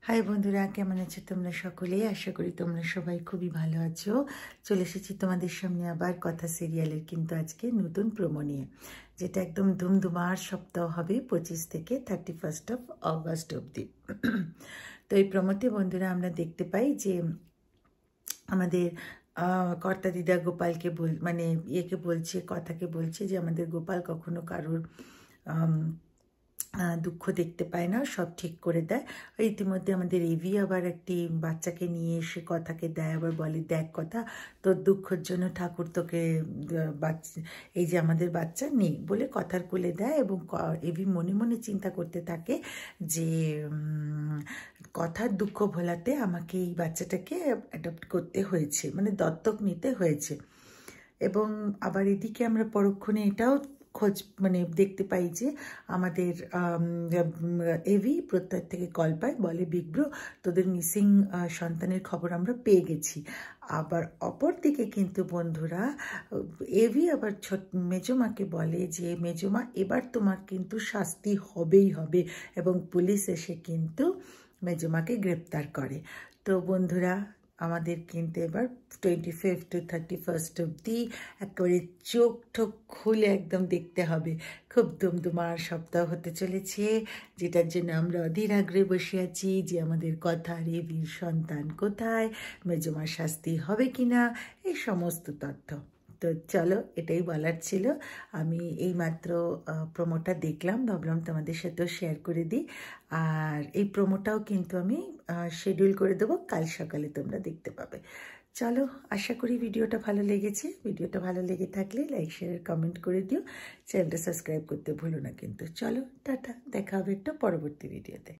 High বন্ধুরা, কেমন আছো তোমরা সকলেই? আশা করি তোমরা সবাই খুবই ভালো আছো। চলে এসেছি তোমাদের সামনে আবার কথা সিরিয়ালের কিন্তু আজকে নতুন প্রোমো নিয়ে, যেটা একদম ধুমধুমার সপ্তাহ হবে 25 থেকে 31 অগস্ট অবধি। তো এই প্রোমোতে বন্ধুরা আমরা দেখতে পাই যে আমাদের কর্তা দিদা গোপালকে মানে ইয়েকে বলছে, কথাকে বলছে যে আমাদের গোপাল কখনো কারোর দুঃখ দেখতে পায় না, সব ঠিক করে দেয়। ইতিমধ্যে আমাদের এভি আবার একটি বাচ্চাকে নিয়ে এসে কথাকে দেয়, আবার বলে দেখ কথা, তোর দুঃখের জন্য ঠাকুর তোকে এই যে আমাদের বাচ্চা নেই বলে কথার কোলে দেয়। এবং এভি মনে মনে চিন্তা করতে থাকে যে কথার দুঃখ ভোলাতে আমাকে এই বাচ্চাটাকে অ্যাডপ্ট করতে হয়েছে, মানে দত্তক নিতে হয়েছে। এবং আবার এদিকে আমরা পরক্ষণে এটাও খোঁজ মানে দেখতে পাই যে আমাদের এভি প্রত্যয় থেকে কল পায়, বলে বিগ ব্রো তোদের মিসিং সন্তানের খবর আমরা পেয়ে গেছি। আবার অপর দিকে কিন্তু বন্ধুরা এভি আবার মেজমাকে বলে যে মেজমা এবার তোমার কিন্তু শাস্তি হবেই হবে, এবং পুলিশ এসে কিন্তু মেজমাকে গ্রেপ্তার করে। তো বন্ধুরা আমাদের কিন্তু এবার 25 to 31 অবধি একেবারে চোখ ঠোক খুলে একদম দেখতে হবে। খুব দুমদুমার সপ্তাহ হতে চলেছে, যেটার জন্য আমরা অধীর আগ্রহে বসে আছি যে আমাদের কথার এভির সন্তান কোথায়, মেজমার শাস্তি হবে কিনা, এই সমস্ত তথ্য। তো চলো, এটাই বলার ছিল। আমি এইমাত্র প্রোমোটা দেখলাম, ভাবলাম তোমাদের সাথেও শেয়ার করে দিই। আর এই প্রোমোটাও কিন্তু আমি শিডিউল করে দেবো, কাল সকালে তোমরা দেখতে পাবে। চলো, আশা করি ভিডিওটা ভালো লেগেছে। ভিডিওটা ভালো লেগে থাকলে লাইক শেয়ার কমেন্ট করে দিও, চ্যানেলটা সাবস্ক্রাইব করতে ভুলো না কিন্তু। চলো টাটা, দেখা হবে একটা পরবর্তী ভিডিওতে।